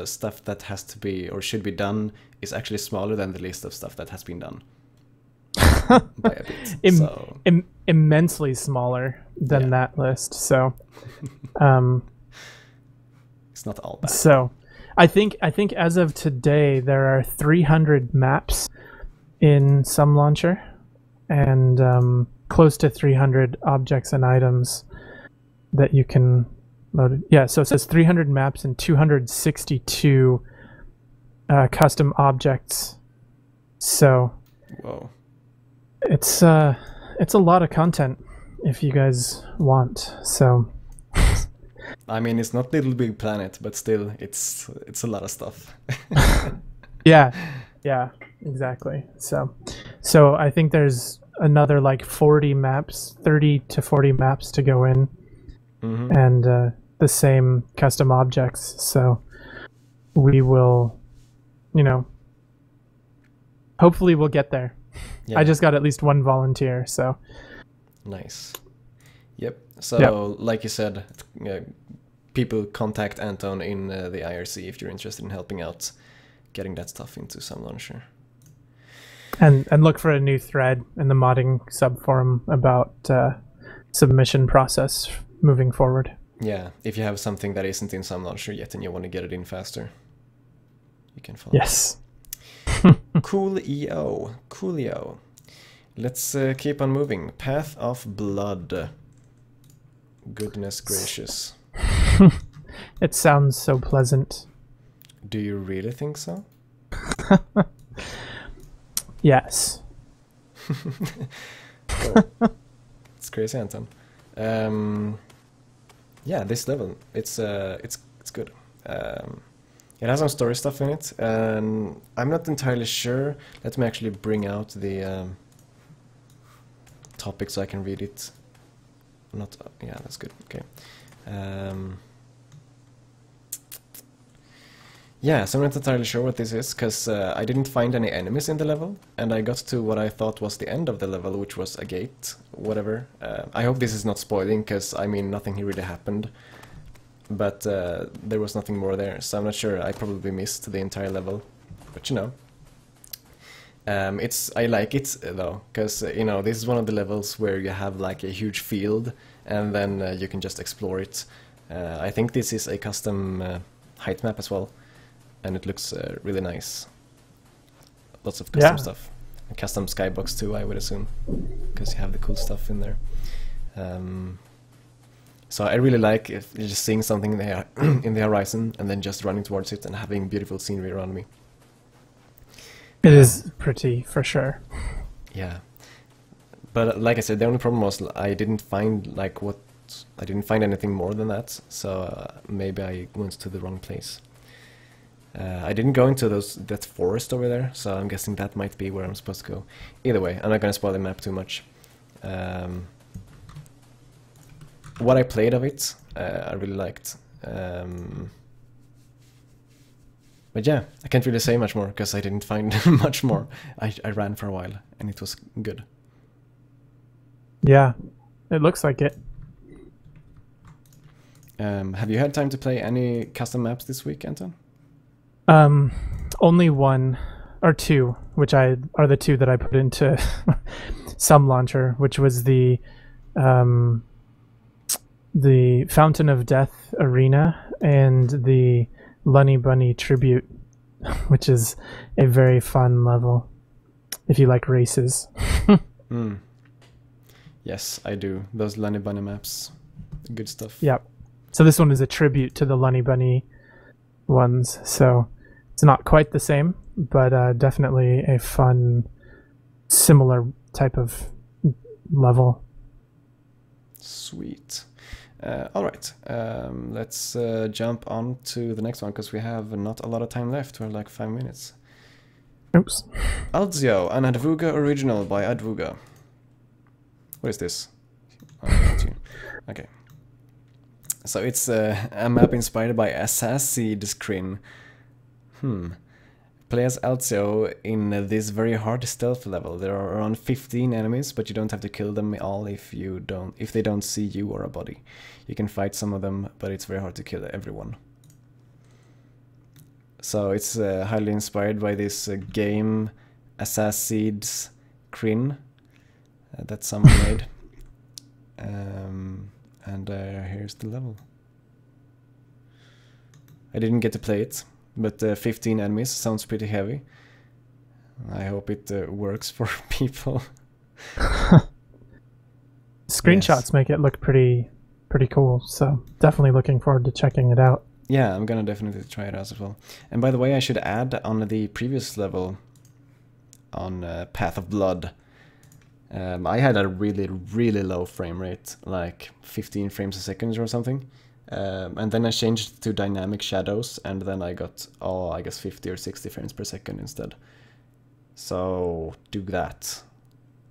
stuff that has to be or should be done is actually smaller than the list of stuff that has been done. By a bit. Immensely smaller than that list. So it's not all bad. So I think as of today there are 300 maps in Sum Launcher, and close to 300 objects and items that you can load. Yeah, so it says 300 maps and 262 custom objects. So whoa, it's a lot of content if you guys want. So I mean, it's not Little Big Planet, but still, it's a lot of stuff. Yeah, exactly. So I think there's another like 40 maps, 30 to 40 maps to go in, and the same custom objects. So we will, hopefully we'll get there. Yeah. I just got at least one volunteer, so. Nice. Yep. So, like you said, people contact Anton in the IRC if you're interested in helping out getting that stuff into Sam Launcher. And look for a new thread in the modding subforum about submission process moving forward. Yeah, if you have something that isn't in Sam Launcher yet and you want to get it in faster, you can follow. Yes. Coolio. Let's keep on moving. Path of Blood. Goodness gracious. It sounds so pleasant. Do you really think so? Yes. It's crazy, Anton. Yeah, this level, it's good. It has some story stuff in it, and I'm not entirely sure. Let me actually bring out the topic so I can read it. Not yeah, that's good. Okay. Yeah, so I'm not entirely sure what this is, because I didn't find any enemies in the level, and I got to what I thought was the end of the level, which was a gate, whatever. I hope this is not spoiling, because, I mean, nothing really happened, but there was nothing more there, so I'm not sure. I probably missed the entire level, but I like it, though, because, this is one of the levels where you have, like, a huge field, and then you can just explore it. I think this is a custom height map as well. And it looks really nice. Lots of custom stuff. A custom skybox too, I would assume. Because you have the cool stuff in there. So I really like just seeing something there in the horizon and then just running towards it and having beautiful scenery around me. It is pretty, for sure. Yeah. But like I said, the only problem was I didn't find anything more than that. So maybe I went to the wrong place. I didn't go into that forest over there, so I'm guessing that might be where I'm supposed to go. Either way, I'm not going to spoil the map too much. What I played of it, I really liked. But yeah, I can't really say much more because I didn't find much more. I ran for a while and it was good. Yeah, it looks like it. Have you had time to play any custom maps this week, Anton? Only one or two, which are the two that I put into some launcher, which was the Fountain of Death Arena and the Lunny Bunny Tribute, which is a very fun level if you like races. Yes, I do. Those Lunny Bunny maps, good stuff. Yep. So this one is a tribute to the Lunny Bunny ones, so it's not quite the same, but definitely a fun, similar type of level. Sweet. All right, let's jump on to the next one because we have not a lot of time left. We're like 5 minutes. Oops. Alzio, an Advuga original by Advuga. What is this? Oh, okay. So it's a map inspired by Assassin's Creed. Play as Alzio in this very hard stealth level. There are around 15 enemies, but you don't have to kill them all if they don't see you or a body. You can fight some of them, but it's very hard to kill everyone. So it's highly inspired by this game Assassin's Creed that someone made. And here's the level. I didn't get to play it, but 15 enemies sounds pretty heavy. I hope it works for people. Screenshots make it look pretty cool, so definitely looking forward to checking it out. Yeah, I'm gonna definitely try it out as well. And by the way, I should add on the previous level on Path of Blood, I had a really low frame rate, like 15 frames a second or something. And then I changed to dynamic shadows, and then I got, I guess 50 or 60 frames per second instead. So do that.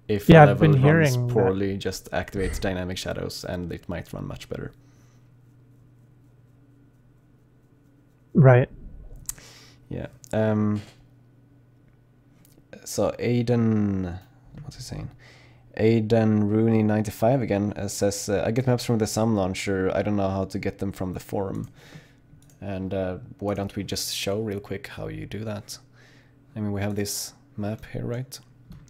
If a level runs poorly, just activate dynamic shadows and it might run much better. Right. Yeah. So Aiden, what's he saying? Aiden Rooney 95 again says, I get maps from the SAM launcher. I don't know how to get them from the forum. And why don't we just show real quick how you do that? I mean, we have this map here, right?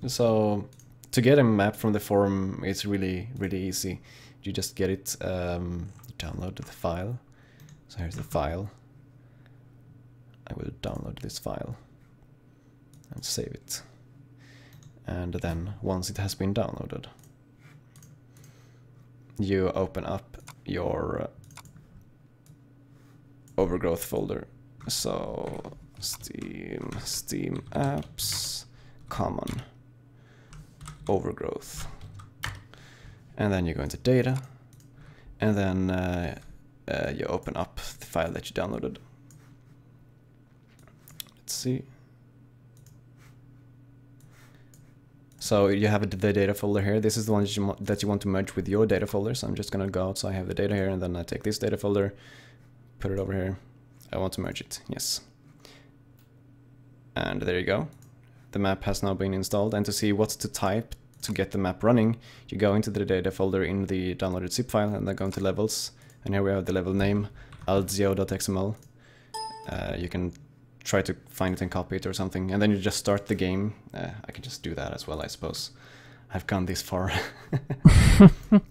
So to get a map from the forum, it's really easy. You just get it, download the file. So here's the file. I will download this file and save it. And then once it has been downloaded, you open up your Overgrowth folder. So Steam apps, common, Overgrowth. And then you go into data, and then you open up the file that you downloaded. Let's see. So you have the data folder here. This is the one that you want to merge with your data folder. So I'm just gonna go out. So I have the data here, and then I take this data folder, put it over here. I want to merge it. Yes. And there you go. The map has now been installed. And to see what to type to get the map running, you go into the data folder in the downloaded zip file, and then go into levels. And here we have the level name, alzio.xml. You can try to find it and copy it or something, and then you just start the game. I can just do that as well, I suppose. I've gone this far.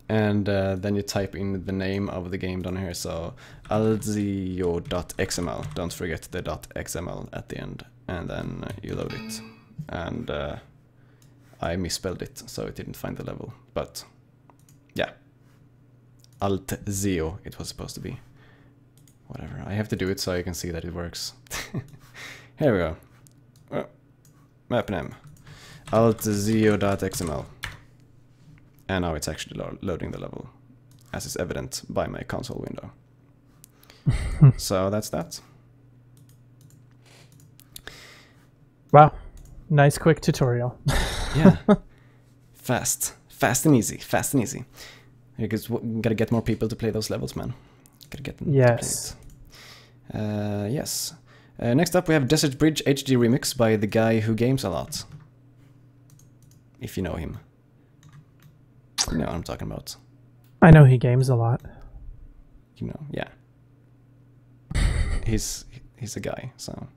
And then you type in the name of the game down here, so alzio.xml. Don't forget the .xml at the end, and then you load it. And I misspelled it, so it didn't find the level, but yeah. Altzio it was supposed to be. Whatever, I have to do it so I can see that it works. Here we go. Map name. altzio.xml. And now it's actually loading the level, as is evident by my console window. So that's that. Wow. Nice quick tutorial. Yeah. Fast and easy. Fast and easy. Because we gotta get more people to play those levels, man. Gotta get them to play it. Yes. Yes. Next up we have Desert Bridge HD Remix by the guy who games a lot. If you know him. You know what I'm talking about. I know he games a lot. You know, yeah. He's a guy, so...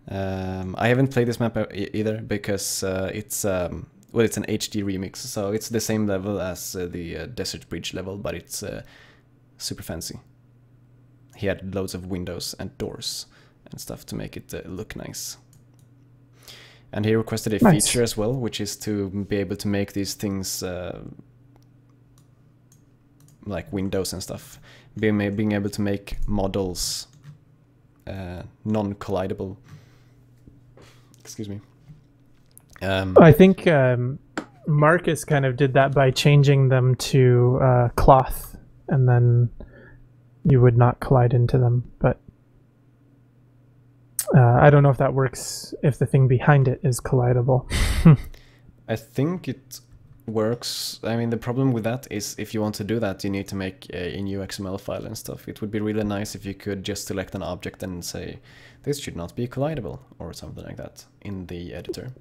I haven't played this map either, because it's an HD remix, so it's the same level as the Desert Bridge level, but it's super fancy. He had loads of windows and doors and stuff to make it look nice. And he requested a feature as well, which is to be able to make these things like windows and stuff. Being able to make models non-collidable. Excuse me. I think Marcus kind of did that by changing them to cloth, and then you would not collide into them. But I don't know if that works if the thing behind it is collidable. I think it works. I mean, the problem with that is if you want to do that, you need to make a new XML file and stuff. It would be really nice if you could just select an object and say, this should not be collidable, or something like that in the editor.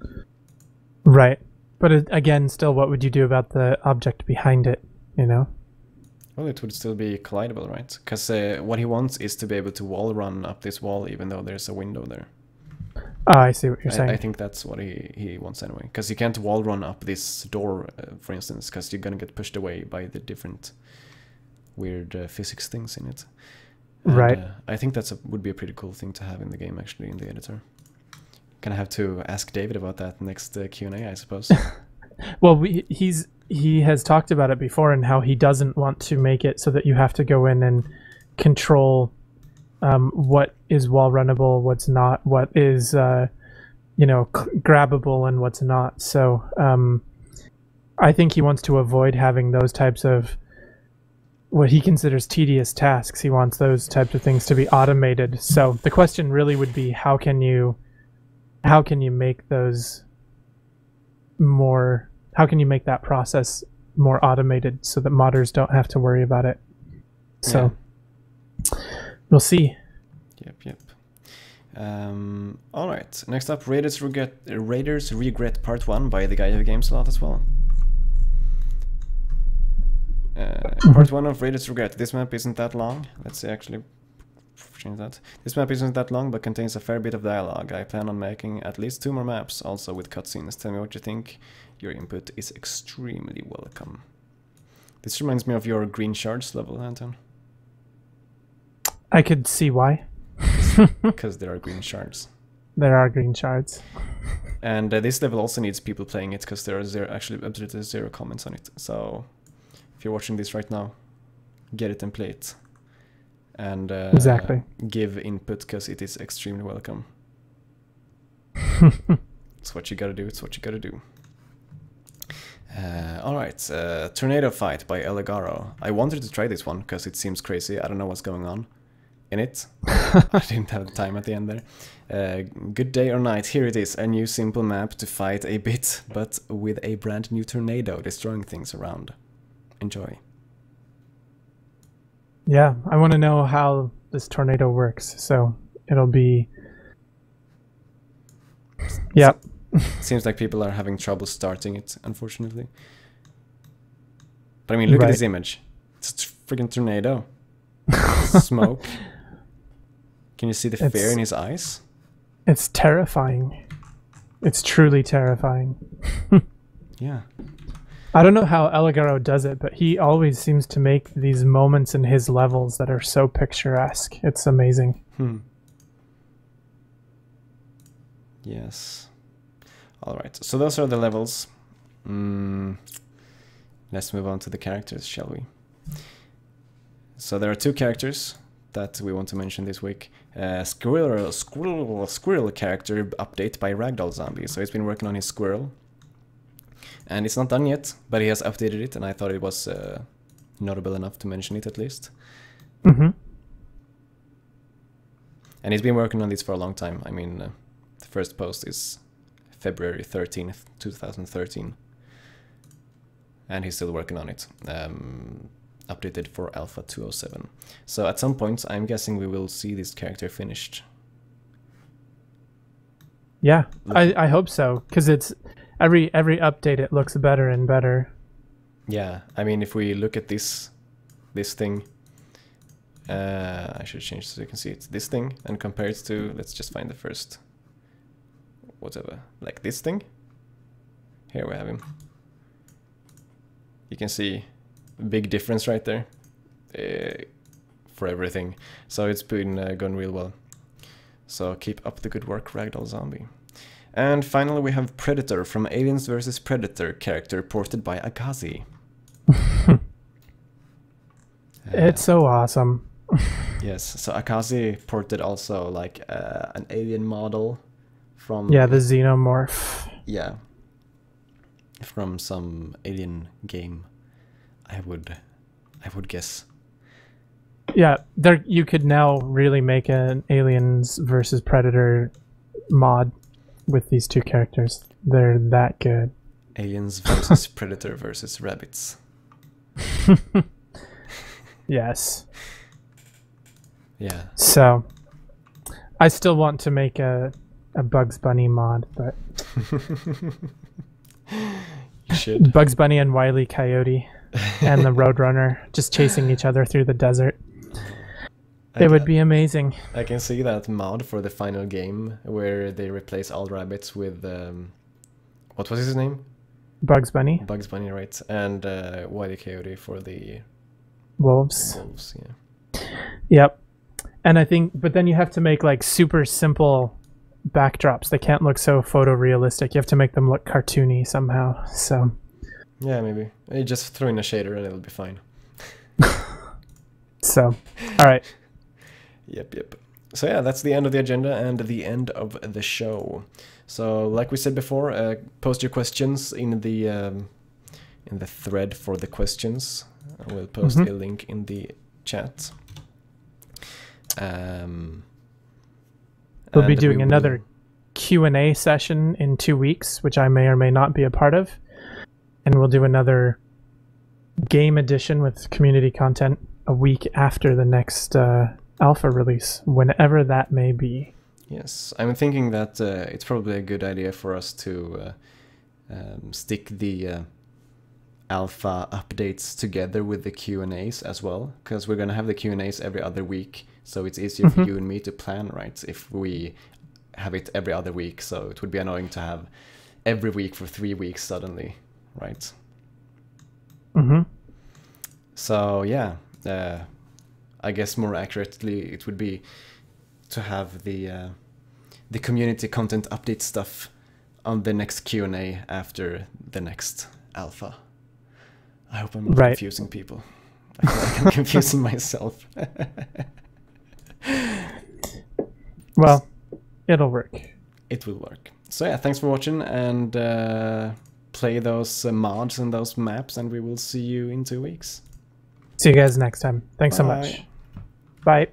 Right. But again, still, what would you do about the object behind it, you know? Well, it would still be collidable, right? Because what he wants is to be able to wall run up this wall even though there's a window there. Oh, I see what you're saying. I think that's what he wants anyway. Because you can't wall run up this door, for instance, because you're going to get pushed away by the different weird physics things in it. And, right. I think would be a pretty cool thing to have in the game, actually, in the editor. Gonna have to ask David about that next Q&A, I suppose. Well, he has talked about it before and how he doesn't want to make it so that you have to go in and control what is wall runnable, what's not, what is grabbable and what's not. So I think he wants to avoid having those types of what he considers tedious tasks. He wants those types of things to be automated. So the question really would be, how can you make those more, how can you make that process more automated so that modders don't have to worry about it? So we'll see. Yep. All right. Next up, Raiders Regret Part 1 by the guy who games a lot as well. Part 1 of Raiders Regret. This map isn't that long. Let's see, actually change that. This map isn't that long, but contains a fair bit of dialogue. I plan on making at least 2 more maps, also with cutscenes. Tell me what you think. Your input is extremely welcome. This reminds me of your green shards level, Anton. I could see why. Because there are green shards. There are green shards. And this level also needs people playing it, because there are absolutely zero comments on it. So if you're watching this right now, get it and play it. And exactly. Give input, because it is extremely welcome. It's what you gotta do. It's what you gotta do. Alright, Tornado Fight by Eligaro. I wanted to try this one because it seems crazy. I don't know what's going on in it. I didn't have the time at the end there. Good day or night, here it is. A new simple map to fight a bit, but with a brand new tornado destroying things around. Enjoy. Yeah, I want to know how this tornado works, so it'll be... Yep. Seems like people are having trouble starting it, unfortunately. But I mean, look at this image. It's a freaking tornado. Smoke. Can you see the fear in his eyes? It's terrifying. It's truly terrifying. Yeah. I don't know how Eligaro does it, but he always seems to make these moments in his levels that are so picturesque. It's amazing. Yes. Alright, so those are the levels. Let's move on to the characters, shall we? So there are 2 characters that we want to mention this week. Squirrel character update by Ragdoll Zombie. So he's been working on his squirrel. And it's not done yet, but he has updated it, and I thought it was notable enough to mention it at least. Mm-hmm. And he's been working on this for a long time. I mean, the first post is February 13th, 2013. And he's still working on it. Updated for Alpha 207. So at some point, I'm guessing we will see this character finished. Yeah, I hope so, because it's every update it looks better and better. Yeah, I mean, if we look at this thing, I should change so you can see it's this thing and compare it to, let's just find the first, whatever, like this thing. Here we have him. You can see a big difference right there for everything. So it's been gone real well. So keep up the good work, Ragdoll Zombie. And finally we have Predator from Aliens vs Predator, character ported by Akazi. It's so awesome. Yes, so Akazi ported also like an alien model from... Yeah, the xenomorph. Yeah. From some alien game, I would guess. Yeah, there you could now really make an Aliens versus Predator mod with these two characters. They're that good. Aliens versus Predator versus rabbits. Yes. Yeah. So, I still want to make a Bugs Bunny mod, but you should. Bugs Bunny and Wile E. Coyote and the Roadrunner just chasing each other through the desert. It would be amazing. I can see that mod for the final game where they replace all rabbits with what was his name? Bugs Bunny. Bugs Bunny, right? And Wile E. Coyote for the wolves. Wolves, yeah. Yep. And I think, but then you have to make like super simple backdrops. They can't look so photorealistic. You have to make them look cartoony somehow. So. Yeah, maybe. You just throw in a shader and it'll be fine. So, all right. Yep. So yeah, that's the end of the agenda and the end of the show. So like we said before, post your questions in the thread for the questions. I will post a link in the chat. We'll be doing another Q&A session in 2 weeks, which I may or may not be a part of. And we'll do another game edition with community content a week after the next alpha release, whenever that may be. Yes, I'm thinking that it's probably a good idea for us to stick the alpha updates together with the Q&As as well, because we're going to have the Q&As every other week, so it's easier for you and me to plan, right, if we have it every other week. So it would be annoying to have every week for 3 weeks suddenly, right? So yeah, I guess more accurately it would be to have the community content update stuff on the next Q&A after the next alpha. I hope I'm not confusing people. I feel like I'm confusing myself. Well, it'll work. It will work. So yeah, thanks for watching, and play those mods and those maps, and we will see you in 2 weeks. See you guys next time. Thanks so much. Bye.